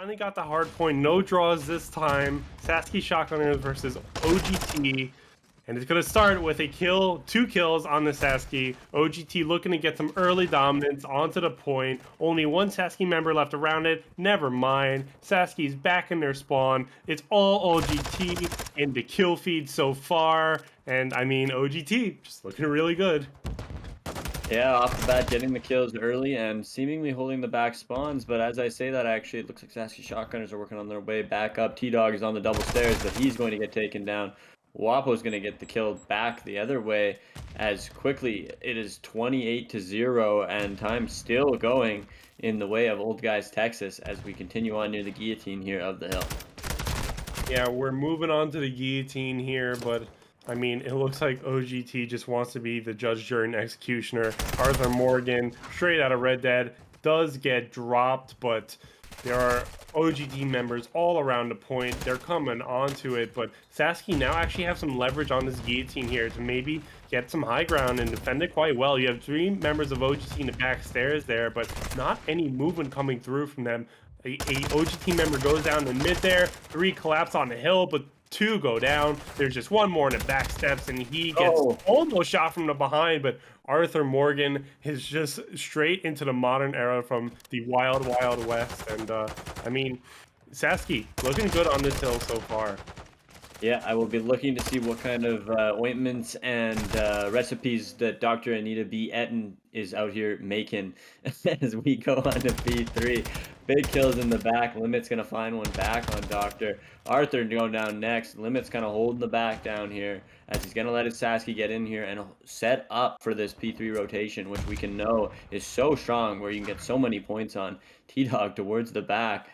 Finally got the hard point. No draws this time. Sasky Shotgunners versus OGT. And it's going to start with a kill, 2 kills on the Sasky. OGT looking to get some early dominance onto the point. Only one Sasky member left around it. Never mind. Sasky's back in their spawn. It's all OGT in the kill feed so far. And I mean, OGT just looking really good. Yeah, off the bat, getting the kills early and seemingly holding the back spawns. But as I say that, actually, it looks like Sasky Shotgunners are working on their way back up. T-Dog is on the double stairs, but he's going to get taken down. Wapo's going to get the kill back the other way as quickly. It is 28-0, and time still going in the way of Old Guys Texas as we continue on near the guillotine here of the hill. Yeah, we're moving on to the guillotine here, but I mean, it looks like OGT just wants to be the judge, jury, and executioner. Arthur Morgan, straight out of Red Dead, does get dropped, but there are OGT members all around the point. They're coming onto it, but Sasky now actually have some leverage on this guillotine here to maybe get some high ground and defend it quite well. You have 3 members of OGT in the back stairs there, but not any movement coming through from them. A OGT member goes down the mid there, 3 collapse on the hill, but 2 go down. There's just 1 more in the back steps, and he gets almost shot from the behind, but Arthur Morgan is just straight into the modern era from the wild, wild west. And I mean, Sasky looking good on this hill so far. Yeah, I will be looking to see what kind of ointments and recipes that Dr. Anita B. Etten is out here making as we go on to P3. Big kills in the back. Limit's going to find one back on Doctor. Arthur going down next. Limit's kind of holding the back down here as he's going to let his Sasky get in here and set up for this P3 rotation, which we can know is so strong where you can get so many points on. T-Dog towards the back.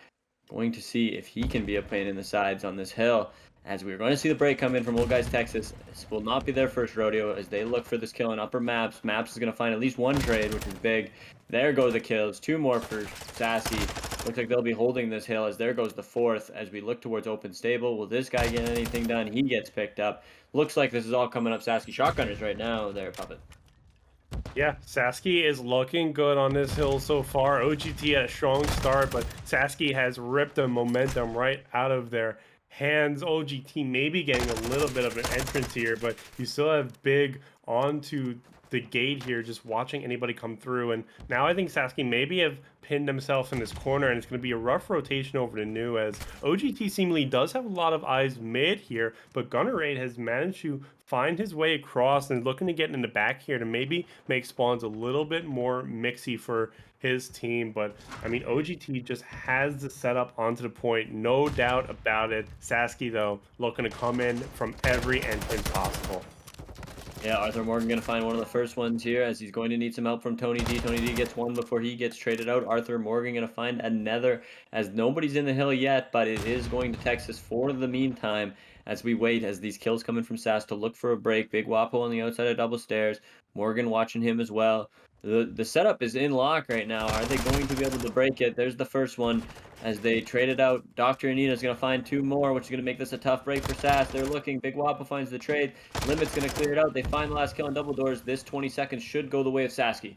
Going to see if he can be a pain in the sides on this hill. As we're going to see the break come in from Old Guys Texas. This will not be their first rodeo as they look for this kill in upper maps. Maps is going to find at least 1 trade, which is big. There go the kills. 2 more for Sasky. Looks like they'll be holding this hill as there goes the 4th as we look towards open stable. Will this guy get anything done? He gets picked up. Looks like this is all coming up Sasky Shotgunners right now there, Puppet. Yeah, Sasky is looking good on this hill so far. OGT had a strong start, but Sasky has ripped the momentum right out of their hands. OGT maybe getting a little bit of an entrance here, but you still have Big onto the gate here, just watching anybody come through. And now I think Sasky maybe have pinned himself in this corner, and it's going to be a rough rotation over to New as OGT seemingly does have a lot of eyes mid here, but Gunner8 has managed to find his way across and looking to get in the back here to maybe make spawns a little bit more mixy for his team. But I mean, OGT just has the setup onto the point, no doubt about it. Sasky though looking to come in from every entrance possible. Yeah, Arthur Morgan going to find one of the first ones here as he's going to need some help from Tony D. Tony D gets one before he gets traded out. Arthur Morgan going to find another as nobody's in the hill yet, but it is going to Texas for the meantime as we wait as these kills coming from Sass to look for a break. Big Wapo on the outside of double stairs. Morgan watching him as well. The setup is in lock right now. Are they going to be able to break it? There's the first one as they traded out. Dr. Anita is going to find 2 more, which is going to make this a tough break for Sass. They're looking. Big Wapo finds the trade. Limit's going to clear it out. They find the last kill on double doors. This 20 seconds should go the way of Sasky.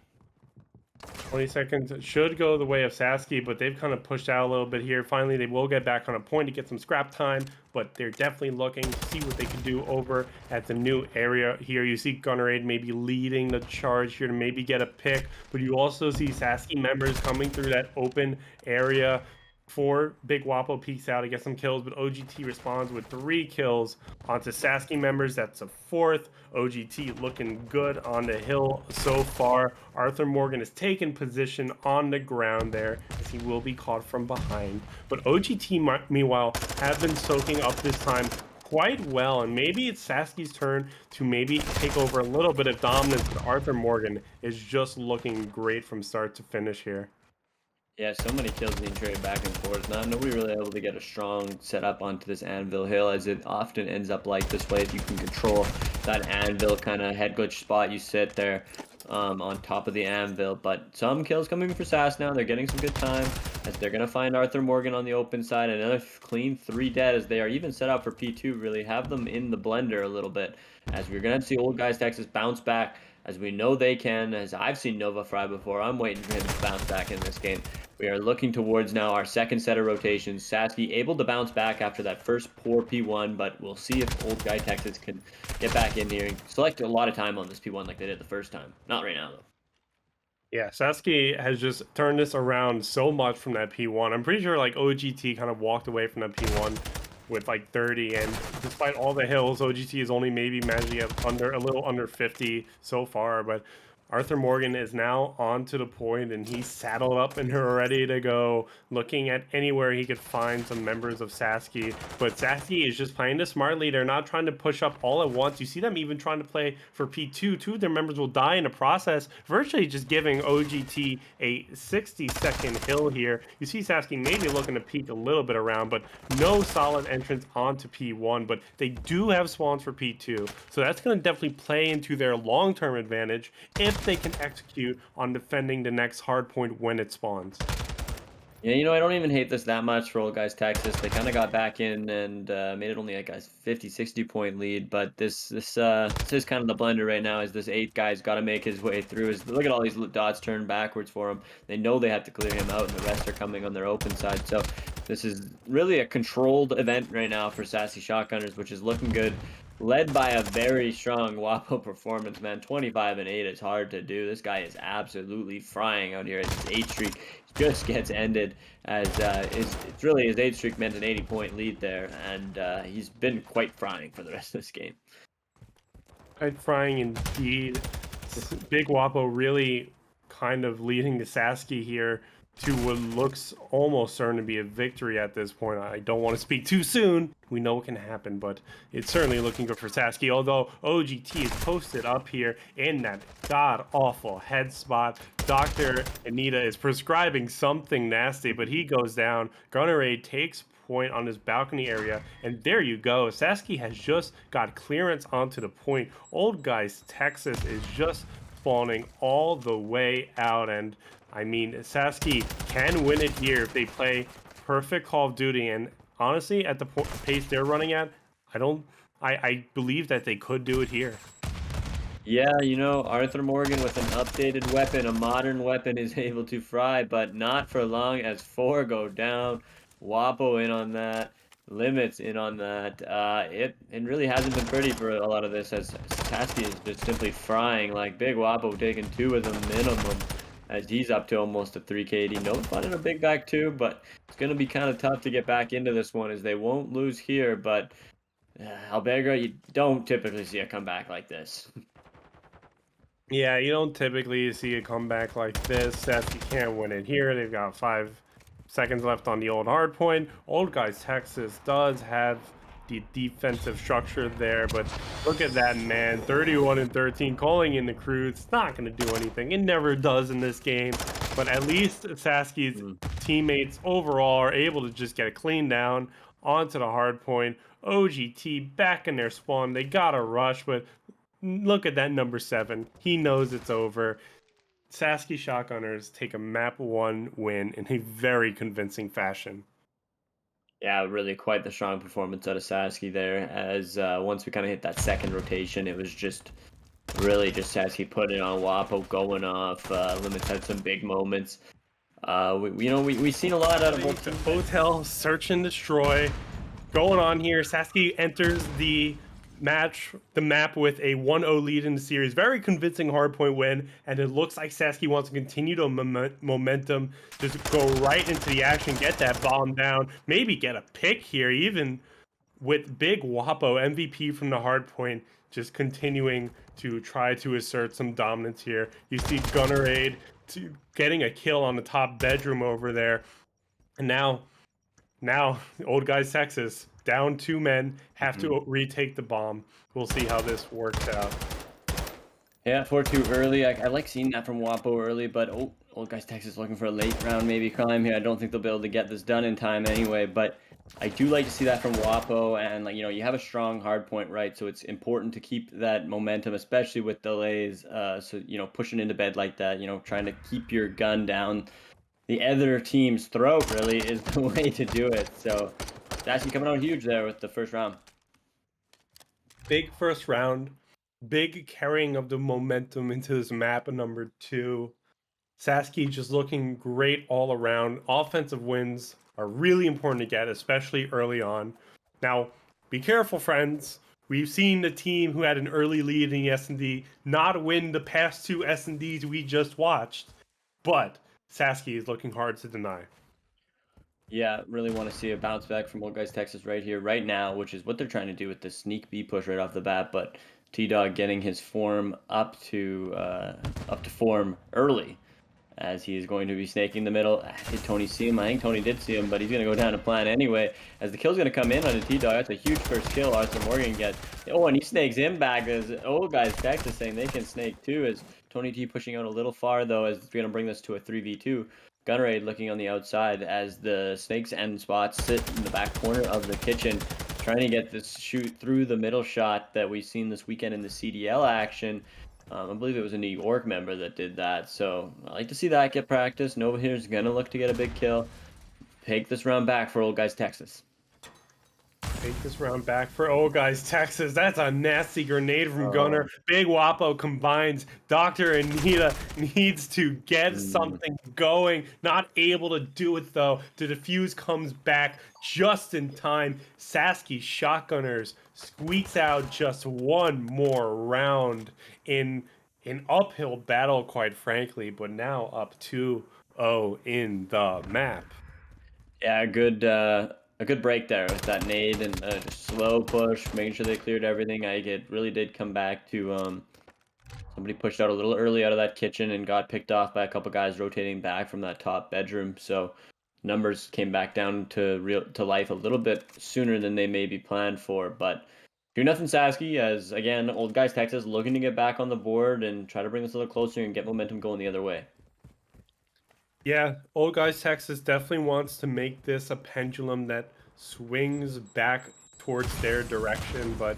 20 seconds should go the way of Sasky, but they've kind of pushed out a little bit here. Finally, they will get back on a point to get some scrap time, but they're definitely looking to see what they can do over at the new area here. You see Gunner8 maybe leading the charge here to maybe get a pick, but you also see Sasky members coming through that open area. 4 Big Wapo peeks out to get some kills, but OGT responds with 3 kills onto Sasky members. That's a 4th. OGT looking good on the hill so far. Arthur Morgan has taken position on the ground there as he will be caught from behind. But OGT, meanwhile, have been soaking up this time quite well, and maybe it's Sasky's turn to maybe take over a little bit of dominance, but Arthur Morgan is just looking great from start to finish here. Yeah, so many kills being traded back and forth. Nobody really able to get a strong setup onto this Anvil Hill, as it often ends up like this way. If you can control that Anvil kind of head glitch spot, you sit there on top of the Anvil. But some kills coming for Sass now. They're getting some good time as they're going to find Arthur Morgan on the open side. Another clean 3 dead as they are even set up for P2. Really have them in the blender a little bit as we're going to see Old Guys Texas bounce back as we know they can, as I've seen Nova Fry before. I'm waiting for him to bounce back in this game. We are looking towards now our second set of rotations. Sasky able to bounce back after that first poor P1, but we'll see if Old Guy Texas can get back in here and select a lot of time on this P1 like they did the first time. Not right now, though. Yeah, Sasky has just turned this around so much from that P1. I'm pretty sure like OGT kind of walked away from that P1 with like 30, and despite all the hills, OGT is only maybe managed to get under a little under 50 so far. But Arthur Morgan is now on to the point, and he's saddled up and ready to go, looking at anywhere he could find some members of Sasky. But Sasky is just playing this smartly. They're not trying to push up all at once. You see them even trying to play for P2. Two of their members will die in the process, virtually just giving OGT a 60-second hill here. You see Sasky maybe looking to peek a little bit around, but no solid entrance onto P1. But they do have spawns for P2, so that's going to definitely play into their long-term advantage if they can execute on defending the next hard point when it spawns. Yeah, I don't even hate this that much for Old Guys Texas. They kind of got back in and made it only like a 50, 60 point lead. But this is kind of the blender right now. Is this 8 guy's got to make his way through? Look at all these dots turn backwards for him. They know they have to clear him out, and the rest are coming on their open side. So this is really a controlled event right now for Sasky Shotgunners, which is looking good. Led by a very strong Wapo performance, man. 25 and 8 is hard to do. This guy is absolutely frying out here. His 8 streak just gets ended as it's really his 8 streak meant an 80-point lead there, and he's been quite frying for the rest of this game. Quite frying indeed. Big Wapo really kind of leading the Sasky here to what looks almost certain to be a victory at this point. I don't want to speak too soon. We know what can happen, but it's certainly looking good for Sasky, although OGT is posted up here in that god-awful head spot. Dr. Anita is prescribing something nasty, but he goes down. Gunnerade takes point on his balcony area, and there you go. Sasky has just got clearance onto the point. Old Guys Texas is just spawning all the way out, and I mean, Sasky can win it here if they play perfect Call of Duty, and honestly, at the pace they're running at, I believe that they could do it here. Yeah, Arthur Morgan with an updated weapon, a modern weapon, is able to fry, but not for long as 4 go down. Wapo in on that. Limits in on that. It really hasn't been pretty for a lot of this, as Sasky is just simply frying. Like Big Wapo taking 2 of them minimum, as he's up to almost a 3 KD. No finding a big back too, but it's going to be kind of tough to get back into this one, as they won't lose here. But Alberga, you don't typically see a comeback like this. Yeah, you don't typically see a comeback like this. Sasky can't win it here. They've got 5 seconds left on the old hard point. Old Guys Texas does have the defensive structure there, but look at that, man. 31 and 13, calling in the crew. It's not going to do anything. It never does in this game, but at least Sasky's teammates overall are able to just get it clean down onto the hard point. OGT back in their spawn. They got a rush, but look at that number 7. He knows it's over. Sasky Shotgunners take a map 1 win in a very convincing fashion. Yeah, really quite the strong performance out of Sasky there, as once we kind of hit that second rotation, it was just really just Sasky putting it on Wapo, going off. Limits had some big moments. We've seen a lot out of Hotel Search and Destroy going on here. Sasky enters the map with a 1-0 lead in the series. Very convincing hardpoint win, and it looks like Sasky wants to continue to momentum, just go right into the action, get that bomb down, maybe get a pick here, even with Big Wapo, MVP from the hardpoint, just continuing to try to assert some dominance here. You see Gunnerade getting a kill on the top bedroom over there, and now Old Guys Texas down 2 men, have to retake the bomb. We'll see how this works out. Yeah, 4-2 early. I like seeing that from Wapo early, but Old Guys Texas looking for a late round maybe climb here. I don't think they'll be able to get this done in time anyway, but I do like to see that from Wapo, and you have a strong hard point, right? So it's important to keep that momentum, especially with delays. So pushing into bed like that, trying to keep your gun down the other team's throat really is the way to do it. So Sasky coming out huge there with the first round. Big first round Big carrying of the momentum into this map at number 2. Sasky just looking great all around. Offensive wins are really important to get, especially early on. Now, be careful, friends. We've seen the team who had an early lead in the S&D not win the past 2 S&Ds we just watched, but Sasky is looking hard to deny. Yeah, really want to see a bounce back from Old Guys Texas right here, right now, which is what they're trying to do with the sneak B push right off the bat. But T-Dog getting his form up to form early, as he is going to be snaking the middle. Did Tony see him? I think Tony did see him, but he's going to go down to plan anyway, as the kill's going to come in on a T-Dog. That's a huge first kill Arthur Morgan gets. Oh, and he snakes him back, as Old Guys Texas saying they can snake too, as Tony T pushing out a little far, though, as it's going to bring this to a 3v2. Gunraid looking on the outside as the snakes end spots sit in the back corner of the kitchen, trying to get this shoot through the middle shot that we've seen this weekend in the CDL action. I believe it was a New York member that did that, so I like to see that get practice. Nova here is going to look to get a big kill. Take this round back for Old Guys Texas. Take this round back for Old Guys Texas. That's a nasty grenade from Gunner. Big Wapo combines. Dr. Anita needs to get something going. Not able to do it, though. The defuse comes back just in time. Sasky Shotgunners squeaks out just one more round in an uphill battle, quite frankly, but now up 2-0 in the map. Yeah, a good break there with that nade and just slow push, making sure they cleared everything. It really did come back to somebody pushed out a little early out of that kitchen and got picked off by a couple guys rotating back from that top bedroom. So numbers came back down to life a little bit sooner than they maybe planned for. But 2-0 Sasky, as again, Old Guys Texas looking to get back on the board and try to bring this a little closer and get momentum going the other way. Yeah, Old Guys Texas definitely wants to make this a pendulum that swings back towards their direction, but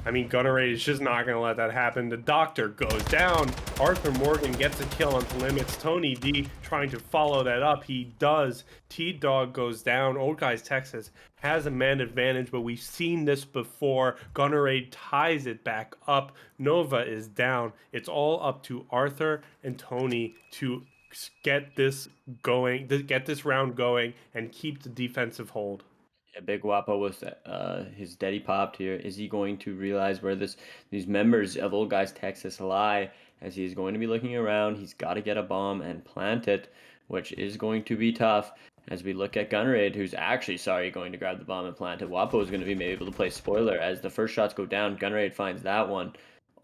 I mean, Gunner is just not going to let that happen. The Doctor goes down. Arthur Morgan gets a kill on the limits. Tony D trying to follow that up. He does. T-Dog goes down. Old Guys Texas has a man advantage, but we've seen this before. Gunner ties it back up. Nova is down. It's all up to Arthur and Tony to get this going, get this round going, and keep the defensive hold. Yeah, Big Guapo was his daddy popped here. Is he going to realize where these members of Old Guys Texas lie? As he's going to be looking around, he's got to get a bomb and plant it, which is going to be tough. As we look at Gunraid, who's actually going to grab the bomb and plant it. Wapo is going to be maybe able to play spoiler as the first shots go down. Gunraid finds that one.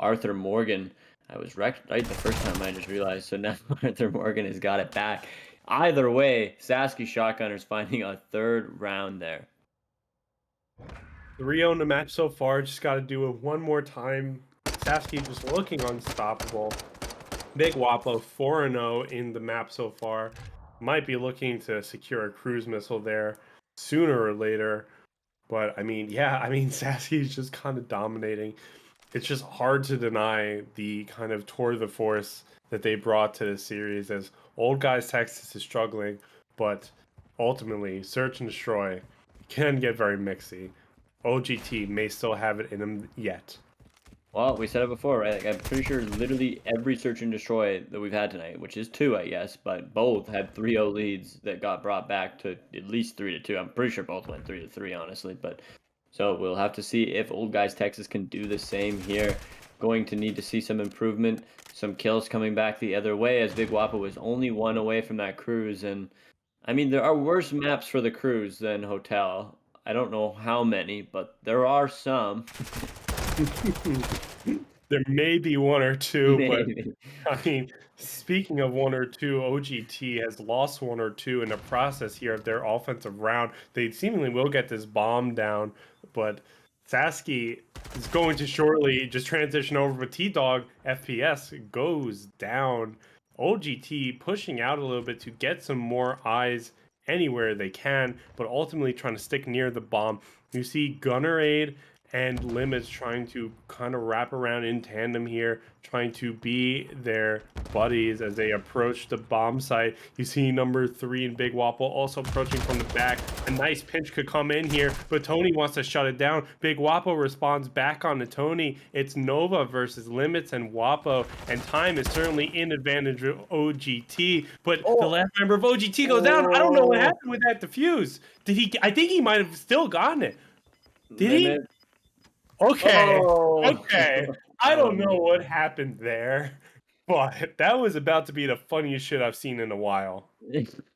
Arthur Morgan, I was right the first time, I just realized. So now Arthur Morgan has got it back. Either way, Sasky Shotgunners finding a third round there. 3-0 in the match so far. Just got to do it one more time. Sasky just looking unstoppable. Big Wapo 4-0 in the map so far. Might be looking to secure a cruise missile there sooner or later. But I mean, yeah, Sasky's just kind of dominating. It's just hard to deny the kind of tour de force that they brought to the series, as Old Guys Texas is struggling, but ultimately Search and Destroy can get very mixy. OGT may still have it in them yet. Well, we said it before, right? Like, I'm pretty sure literally every Search and Destroy that we've had tonight, which is 2, I guess, but both had 3-0 leads that got brought back to at least 3-2. I'm pretty sure both went 3-3, honestly. But so we'll have to see if Old Guys Texas can do the same here. Going to need to see some improvement, some kills coming back the other way, as Big Wappa was only 1 away from that cruise. And I mean, there are worse maps for the cruise than Hotel. I don't know how many, but there are some. There may be 1 or 2, Maybe. but I mean, speaking of 1 or 2, OGT has lost 1 or 2 in the process here of their offensive round. They seemingly will get this bomb down, but Sasky is going to shortly just transition over, but T-Dog FPS goes down. OGT pushing out a little bit to get some more eyes anywhere they can, but ultimately trying to stick near the bomb. You see Gunner Aid and Limits trying to kind of wrap around in tandem here, trying to be their buddies as they approach the bomb site. You see number 3 and Big Wapple also approaching from the back. A nice pinch could come in here, but Tony wants to shut it down. Big Wappo responds back on to Tony. It's Nova versus Limits and Wappo, and time is certainly in advantage of OGT, but the Oh, last member of OGT goes down. I don't know what oh, happened with that defuse. Did he? I think he might have still gotten it. Did he? limit. Okay. Oh, Okay. I oh don't know what man. happened there, but that was about to be the funniest shit I've seen in a while.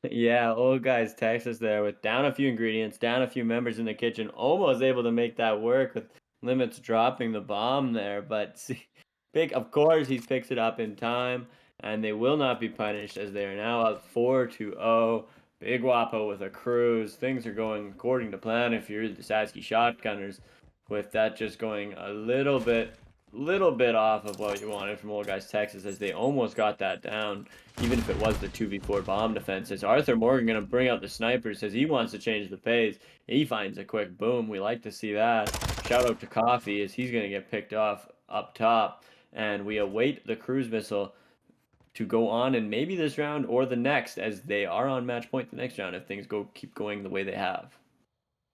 Yeah, old guys Texas there with down a few ingredients, down a few members in the kitchen, almost able to make that work with Limits dropping the bomb there. But see, Big, of course, he picks it up in time, and they will not be punished as they are now up 4-0. Big Wapo with a cruise. Things are going according to plan if you're the Sasky Shotgunners, with that just going a little bit off of what you wanted from old guys Texas as they almost got that down even if it was the 2v4 bomb defense. Is Arthur Morgan going to bring out the sniper? Says he wants to change the pace. He finds a quick boom. We like to see that. Shout out to Coffee as he's going to get picked off up top. And we await the cruise missile to go on in maybe this round or the next, as they are on match point the next round if things keep going the way they have.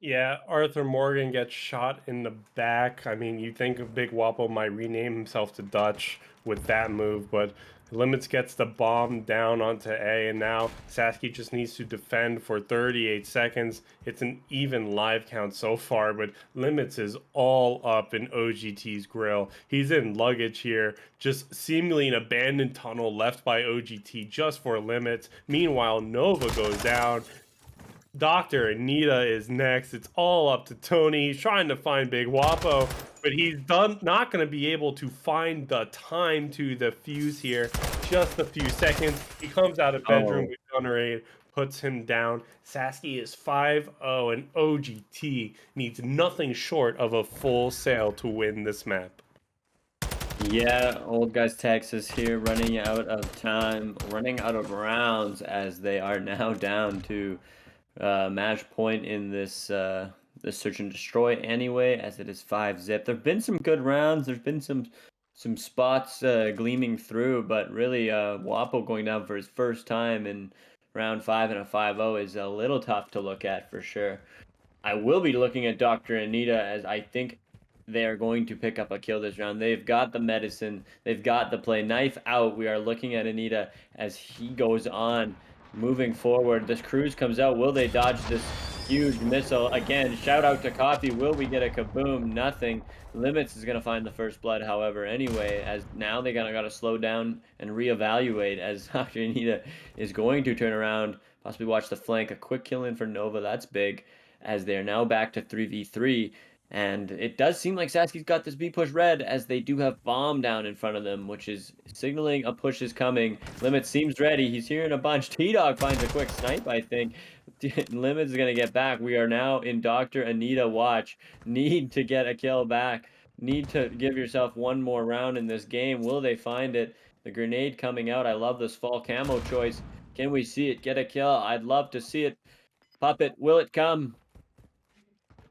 Yeah, Arthur Morgan gets shot in the back. I mean, you think of Big Wappo might rename himself to Dutch with that move, but Limits gets the bomb down onto A, and now Sasky just needs to defend for 38 seconds. It's an even live count so far, but Limits is all up in OGT's grill. He's in luggage here, just seemingly an abandoned tunnel left by OGT just for Limits. Meanwhile, Nova goes down. Dr. Anita is next. It's all up to Tony. He's trying to find Big Wappo, but he's not going to be able to find the time to the fuse here. Just a few seconds. He comes out of bedroom Oh, with Gunnerade, puts him down. Sasky is 5-0, and OGT needs nothing short of a full sail to win this map. yeah, old guys Texas here running out of time, running out of rounds as they are now down to match point in this search and destroy anyway, as it is 5-zip. There've been some good rounds. There's been some spots gleaming through, but really Wapo going down for his first time in round 5 and a 5-0 is a little tough to look at for sure. I will be looking at Dr. Anita as I think they are going to pick up a kill this round. They've got the medicine. They've got the play. Knife out. We are looking at Anita as he goes on. Moving forward, this cruise comes out. Will they dodge this huge missile? Again, shout out to Coffee. Will we get a kaboom? Nothing. Limits is going to find the first blood, however, anyway, as now they got to slow down and reevaluate as Dr. Anita is going to turn around, possibly watch the flank. A quick kill in for Nova. That's big, as they are now back to 3v3. And it does seem like Sasky's got this B push red, as they do have bomb down in front of them, which is signaling a push is coming. Limit seems ready. He's hearing a bunch. T-Dog finds a quick snipe, I think. Limit is going to get back. We are now in Dr. Anita watch. Need to get a kill back. Need to give yourself one more round in this game. Will they find it? The grenade coming out. I love this fall camo choice. Can we see it? Get a kill. I'd love to see it. Puppet, will it come?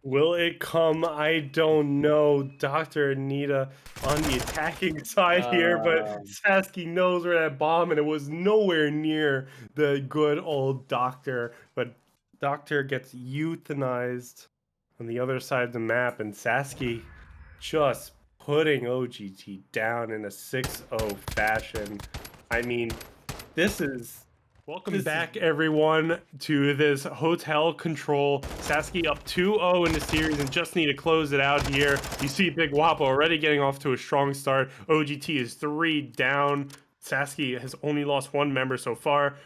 Will it come? I don't know. Dr. Anita on the attacking side here, but Sasky knows where that bomb, and it was nowhere near the good old Doctor. But Doctor gets euthanized on the other side of the map, and Sasky just putting OGT down in a 6-0 fashion. I mean, this is... Welcome back, everyone, to this hotel control. Sasky up 2-0 in the series and just need to close it out here. You see Big Wappo already getting off to a strong start. OGT is 3 down. Sasky has only lost 1 member so far.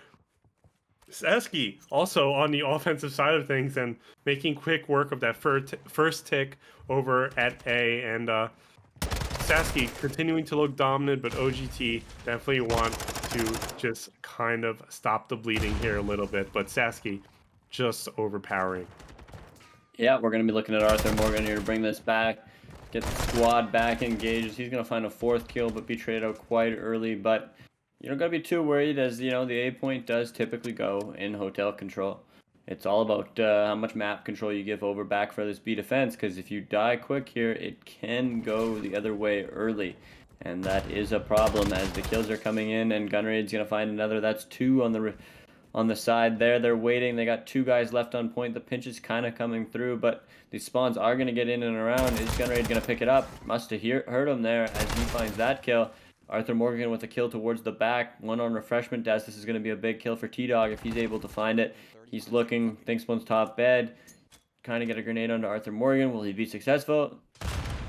Sasky also on the offensive side of things and making quick work of that first tick over at A. And Sasky continuing to look dominant, but OGT definitely want to just kind of stop the bleeding here a little bit. But Sasky just overpowering. Yeah, we're going to be looking at Arthur Morgan here to bring this back, get the squad back engaged. He's going to find a 4th kill, but be traded out quite early. But you don't got to be too worried, as, you know, the A point does typically go in hotel control. It's all about how much map control you give over back for this B defense, because if you die quick here, it can go the other way early. And that is a problem as the kills are coming in, and Gunraid's going to find another. That's 2 on the side there. They're waiting. They got 2 guys left on point. The pinch is kind of coming through, but these spawns are going to get in and around. Is Gunraid going to pick it up? Must have heard him there as he finds that kill. Arthur Morgan with a kill towards the back. 1 on refreshment desk. This is going to be a big kill for T-Dog if he's able to find it. He's looking, thinks one's top bed. Kind of get a grenade onto Arthur Morgan. Will he be successful?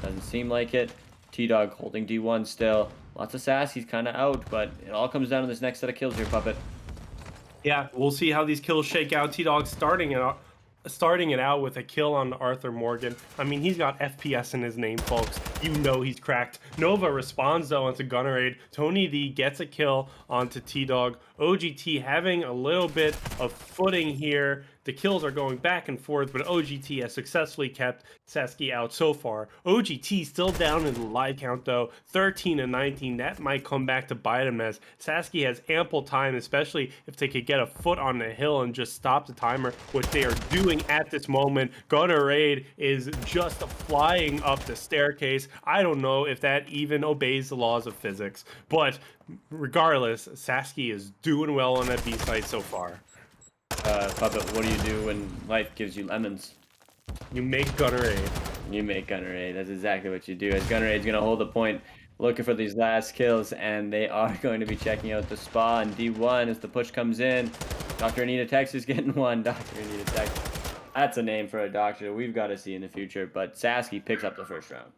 Doesn't seem like it. T-Dog holding D1 still. Lots of sass. He's kind of out, but it all comes down to this next set of kills here, Puppet. Yeah, we'll see how these kills shake out. T-Dog starting it out with a kill on Arthur Morgan. I mean, he's got FPS in his name, folks. You know he's cracked. Nova responds, though, onto Gunraid. Tony D gets a kill onto T-Dog. OGT having a little bit of footing here. The kills are going back and forth, but OGT has successfully kept Sasky out so far. OGT still down in the live count, though. 13 and 19. That might come back to bite him, as Sasky has ample time, especially if they could get a foot on the hill and just stop the timer, which they are doing at this moment. Gunraid is just flying up the staircase. I don't know if that even obeys the laws of physics, but regardless, Sasky is doing well on that B site so far. Puppet, what do you do when life gives you lemons? You make Gunraid. You make Gunraid. That's exactly what you do. As Gunraid's going to hold the point, looking for these last kills, and they are going to be checking out the spa and D1 as the push comes in. Dr. Anita Tex is getting one. Dr. Anita Tex. That's a name for a doctor we've got to see in the future, but Sasky picks up the first round.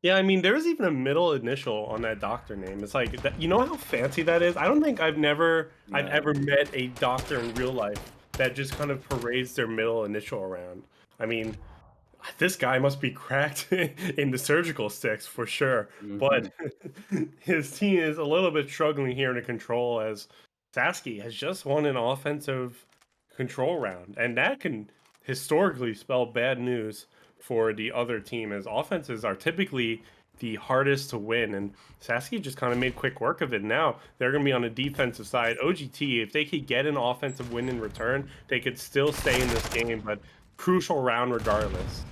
Yeah, I mean, there's even a middle initial on that doctor name. It's like, you know how fancy that is? I don't think I've ever met a doctor in real life that just kind of parades their middle initial around. I mean, this guy must be cracked in the surgical sticks for sure. But his team is a little bit struggling here to control, as Sasky has just won an offensive control round. And that can historically spell bad news for the other team, as offenses are typically the hardest to win, and Sasky just kind of made quick work of it. Now they're going to be on the defensive side. OGT, if they could get an offensive win in return, they could still stay in this game, but crucial round regardless.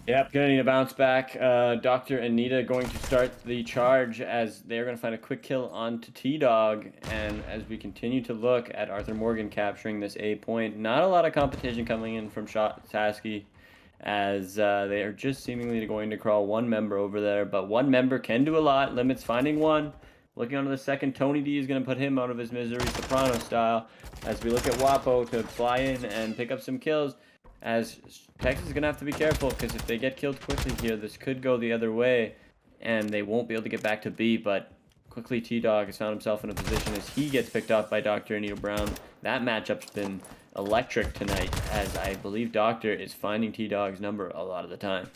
Yep, gonna need a bounce back. Dr. Anita going to start the charge as they're gonna find a quick kill onto T-Dog. And as we continue to look at Arthur Morgan capturing this A point, not a lot of competition coming in from Sasky, as they are just seemingly going to crawl 1 member over there. But 1 member can do a lot. Limits finding 1. Looking onto the second, Tony D is going to put him out of his misery, Soprano style, as we look at Wapo to fly in and pick up some kills, as Texas is going to have to be careful, because if they get killed quickly here, this could go the other way, and they won't be able to get back to B. But quickly, T-Dog has found himself in a position as he gets picked off by Dr. Anita Brown. That matchup's been electric tonight, as I believe Doctor is finding T-Dog's number a lot of the time.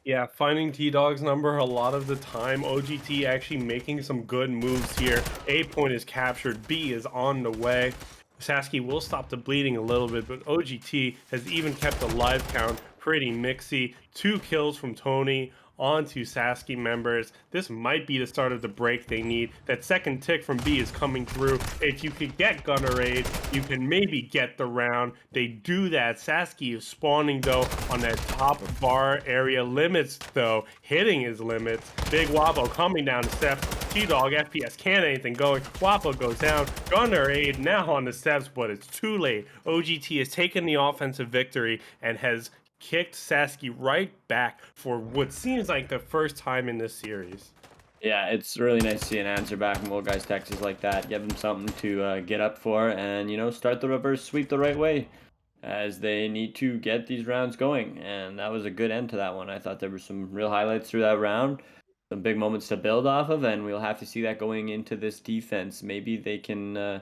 Yeah, finding T-Dog's number a lot of the time. OGT actually making some good moves here. A point is captured. B is on the way. Sasky will stop the bleeding a little bit, but OGT has even kept the live count pretty mixy. 2 kills from Tony onto Sasky members. This might be the start of the break they need. That second tick from B is coming through. If you could get Gunraid, you can maybe get the round. They do that. Sasky is spawning, though, on that top bar area. Limits, though, hitting his limits. Big Wapo coming down the steps. T-Dog FPS can't anything going. Wapo goes down. Gunraid now on the steps, but it's too late. OGT has taken the offensive victory and has kicked Sasky right back for what seems like the first time in this series. Yeah, it's really nice to see an answer back from old guys Texas like that. Give them something to get up for, and start the reverse sweep the right way, as they need to get these rounds going. And that was a good end to that one. I thought there were some real highlights through that round, some big moments to build off of, and we'll have to see that going into this defense. Maybe they can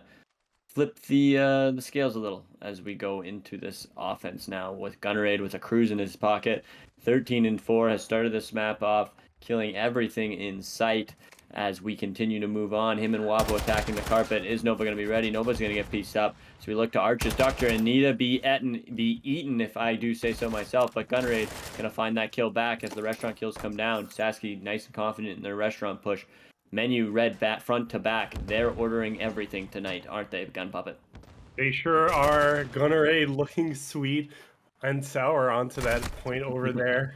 flip the scales a little as we go into this offense now, with Gunraid with a cruise in his pocket. 13 and 4 has started this map off, killing everything in sight. As we continue to move on, him and Wapo attacking the carpet. Is Nova going to be ready? Nova's going to get pieced up. So we look to Arches. Dr. Anita be eaten, if I do say so myself. But Gunraid going to find that kill back as the restaurant kills come down. Sasky nice and confident in their restaurant push. menu read back front to back. They're ordering everything tonight, aren't they, Gun Puppet? They sure are. Gunner A looking sweet and sour onto that point over there.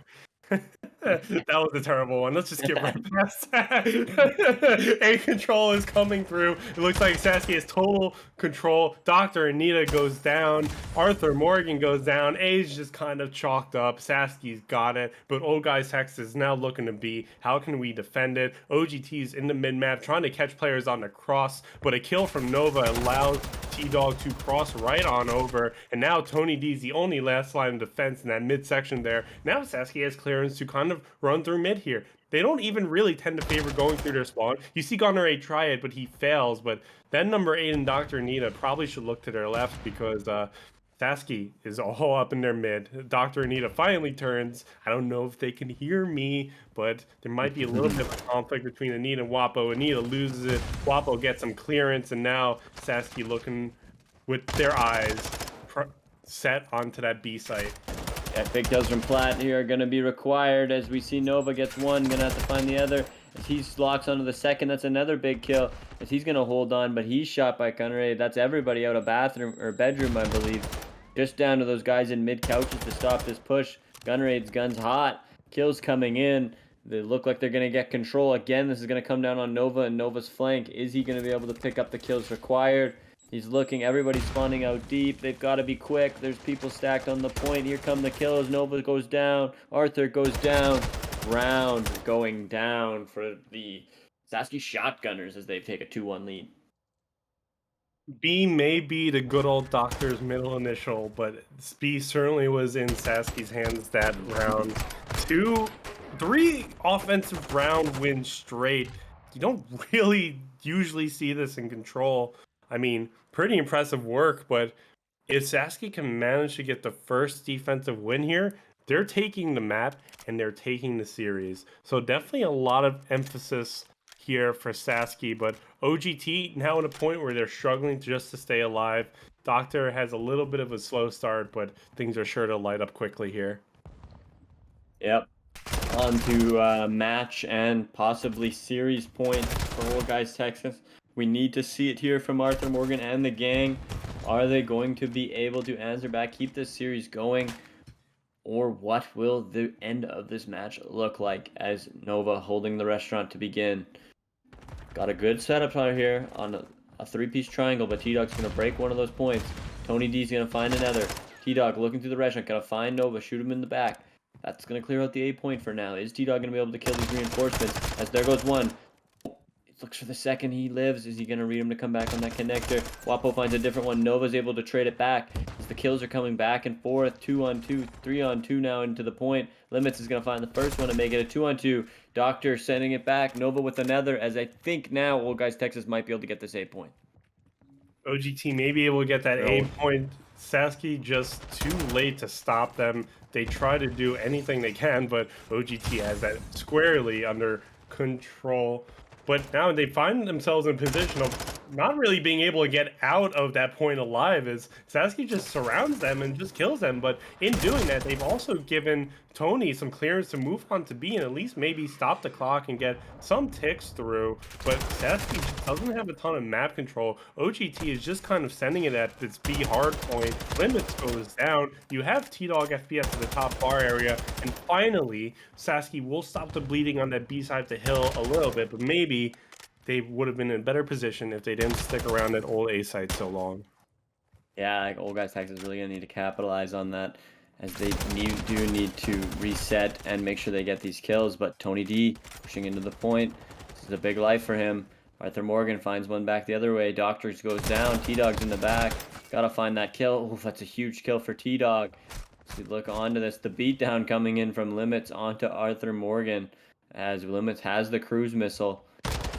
That was a terrible one. Let's just skip right past that. A control is coming through. It looks like Sasky has total control. Dr. Anita goes down. Arthur Morgan goes down. A's just kind of chalked up. Sasky's got it. But Old Guys Texas is now looking to be, how can we defend it? OGT's in the mid-map trying to catch players on the cross, but a kill from Nova allows T-Dog to cross right on over. And now Tony D's the only last line of defense in that midsection there. Now Sasky has clearance to kind of run through mid here. They don't even really tend to favor going through their spawn. You see Gunner 8 try it, but he fails. But then number 8 and Dr. Anita probably should look to their left because Sasky is all up in their mid. Dr. Anita finally turns. I don't know if they can hear me, but there might be a little bit of conflict between Anita and Wapo. Anita loses it. Wapo gets some clearance, and now Sasky looking with their eyes set onto that B site. Yeah, big kills from Platt here are going to be required as we see Nova gets one, going to have to find the other. As he locks onto the second, that's another big kill as he's going to hold on, but he's shot by Gunner. That's everybody out of bathroom or bedroom, I believe. Just down to those guys in mid couches to stop this push. Gunraid's gun's hot. Kills coming in. They look like they're going to get control. Again, this is going to come down on Nova and Nova's flank. Is he going to be able to pick up the kills required? He's looking. Everybody's spawning out deep. They've got to be quick. There's people stacked on the point. Here come the kills. Nova goes down. Arthur goes down. Round going down for the Sasky Shotgunners as they take a 2-1 lead. B may be the good old doctor's middle initial, but B certainly was in Sasky's hands that round. 3 offensive round wins straight. You don't really usually see this in control. I mean, pretty impressive work, but if Sasky can manage to get the first defensive win here, they're taking the map and they're taking the series. So definitely a lot of emphasis here for Sasky, but OGT now at a point where they're struggling just to stay alive. Doctor has a little bit of a slow start, but things are sure to light up quickly here. Yep. On to match and possibly series points for Old Guys Texas. We need to see it here from Arthur Morgan and the gang. Are they going to be able to answer back, keep this series going? Or what will the end of this match look like as Nova holding the restaurant to begin? Got a good setup right here on a 3-piece triangle, but T-Dog's going to break one of those points. Tony D's going to find another. T-Dog looking through the restaurant, going to find Nova, shoot him in the back. That's going to clear out the A point for now. Is T-Dog going to be able to kill these reinforcements? As there goes one. Looks for the second. He lives. Is he going to read him to come back on that connector? Wapo finds a different one. Nova's able to trade it back as the kills are coming back and forth. 2-on-2, 3-on-2 now into the point. Limits is going to find the first one and make it a 2-on-2. Doctor sending it back. Nova with another, as I think now Old Guys Texas might be able to get this A point. OGT may be able to get that A point. Sasky just too late to stop them. They try to do anything they can, but OGT has that squarely under control. But now they find themselves in a position of not really being able to get out of that point alive as Sasky just surrounds them and just kills them. But in doing that, they've also given Tony some clearance to move on to B and at least maybe stop the clock and get some ticks through. But Sasky just doesn't have a ton of map control. OGT is just kind of sending it at this B hard point. Limits goes down. You have T-Dog FPS at the top bar area. And finally, Sasky will stop the bleeding on that B side of the hill a little bit, but maybe they would have been in a better position if they didn't stick around that old A site so long. Yeah, like Old Guys Texas is really going to need to capitalize on that as they do need to reset and make sure they get these kills. But Tony D pushing into the point. This is a big life for him. Arthur Morgan finds one back the other way. Doctors goes down. T-Dog's in the back. Got to find that kill. Oof, that's a huge kill for T-Dog. As we look onto this, the beatdown coming in from Limits onto Arthur Morgan as Limits has the cruise missile.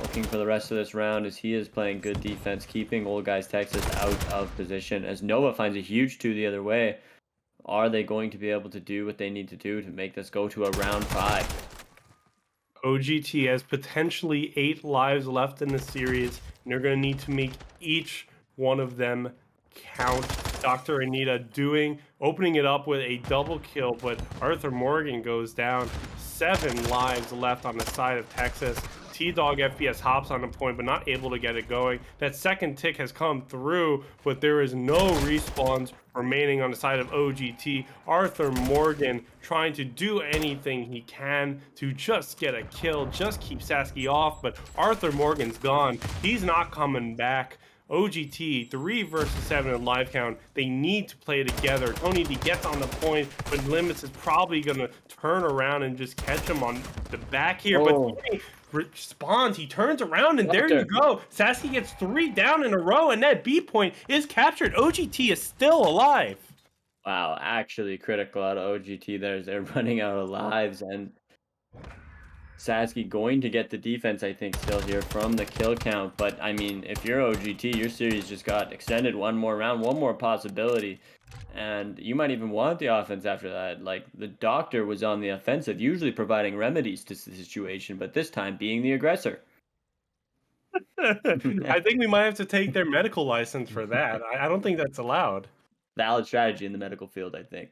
Looking for the rest of this round as he is playing good defense, keeping Old Guys Texas out of position. As Nova finds a huge 2 the other way. Are they going to be able to do what they need to do to make this go to a round 5? OGT has potentially 8 lives left in the series, and they're going to need to make each one of them count. Dr. Anita opening it up with a double kill, but Arthur Morgan goes down. 7 lives left on the side of Texas. T-Dog FPS hops on a point, but not able to get it going. That second tick has come through, but there is no respawns remaining on the side of OGT. Arthur Morgan trying to do anything he can to just get a kill, just keep Sasky off, but Arthur Morgan's gone. He's not coming back. OGT 3 versus 7 in live count. They need to play together. Tony D gets on the point, but Limits is probably gonna turn around and just catch him on the back here. But Tony responds. He turns around, and there you go. Sasky gets 3 down in a row, and that B point is captured. OGT is still alive. Wow, actually critical out of OGT there as they're running out of lives, and Sasky going to get the defense, I think, still here from the kill count. But, I mean, if you're OGT, your series just got extended one more round, one more possibility. And you might even want the offense after that. Like, the doctor was on the offensive, usually providing remedies to the situation, but this time being the aggressor. I think we might have to take their medical license for that. I don't think that's allowed. Valid strategy in the medical field, I think.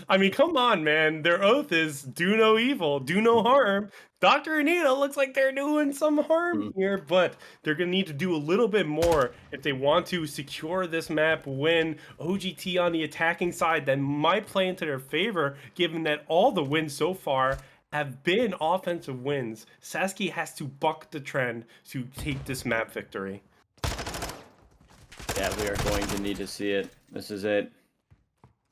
I mean, come on, man. Their oath is do no evil, do no harm. Dr. Anita looks like they're doing some harm here, but they're going to need to do a little bit more if they want to secure this map win. OGT on the attacking side that might play into their favor, given that all the wins so far have been offensive wins. Sasky has to buck the trend to take this map victory. Yeah, we are going to need to see it. This is it.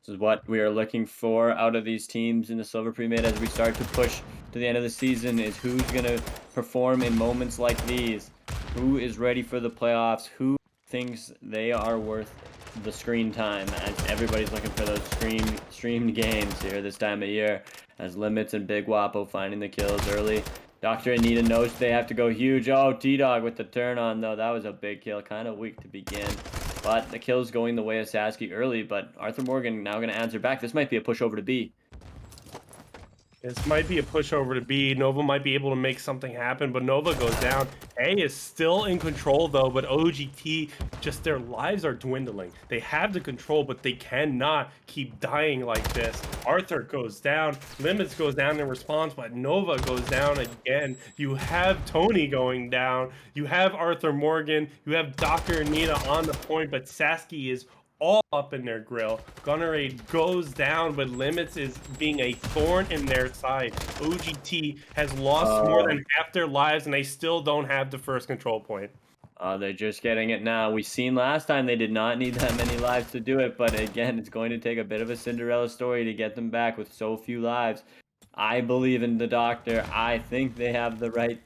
This is what we are looking for out of these teams in the Silver Premade as we start to push to the end of the season, is who's going to perform in moments like these. Who is ready for the playoffs? Who thinks they are worth the screen time, as everybody's looking for those streamed games here this time of year, as Limits and Big Wapo finding the kills early. Dr. Anita knows they have to go huge. Oh, T-Dog with the turn on, though. That was a big kill. Kind of weak to begin. But the kill's going the way of Sasky early, but Arthur Morgan now going to answer back. This might be a push over to B. This might be a push over to B. Nova might be able to make something happen, but Nova goes down. A is still in control, though, but OGT, just their lives are dwindling. They have the control, but they cannot keep dying like this. Arthur goes down. Limits goes down in response, but Nova goes down again. You have Tony going down. You have Arthur Morgan. You have Dr. Anita on the point, but Sasky is all up in their grill. Gunnerade goes down, but Limits is being a thorn in their side. OGT has lost more than half their lives, and they still don't have the first control point. They're just getting it now. We seen last time they did not need that many lives to do it, but again, it's going to take a bit of a Cinderella story to get them back with so few lives. I believe in the doctor. I think they have the right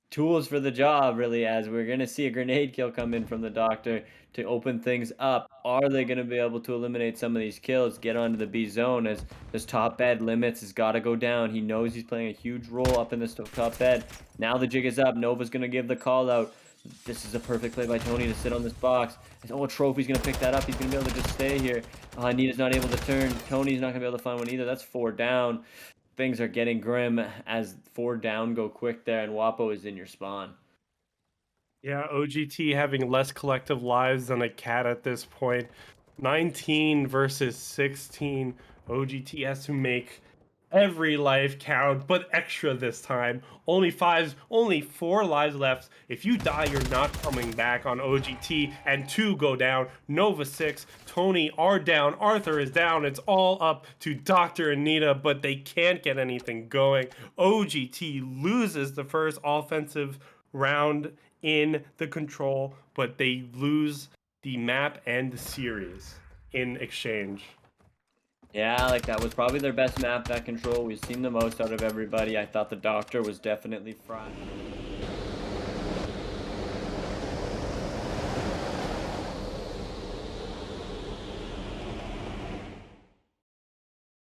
tools for the job, really, as we're going to see a grenade kill come in from the doctor to open things up. Are they going to be able to eliminate some of these kills, get onto the B zone, as this top bed Limits has got to go down. He knows he's playing a huge role up in this top bed. Now the jig is up. Nova's going to give the call out. This is a perfect play by Tony to sit on this box. Oh, Trophy's going to pick that up. He's going to be able to just stay here. Anita's not able to turn. Tony's not going to be able to find one either. That's 4 down. Things are getting grim as 4 down go quick there, and Wapo is in your spawn. Yeah, OGT having less collective lives than a cat at this point. 19 versus 16. OGT has to make every life count, but extra this time. Only 4 lives left. If you die, you're not coming back on OGT, and 2 go down. Nova 6, Tony are down, Arthur is down. It's all up to Dr. Anita, but they can't get anything going. OGT loses the first offensive round in the control, but they lose the map and the series in exchange. Yeah, like that was probably their best map, that control. We've seen the most out of everybody. I thought the doctor was definitely fried.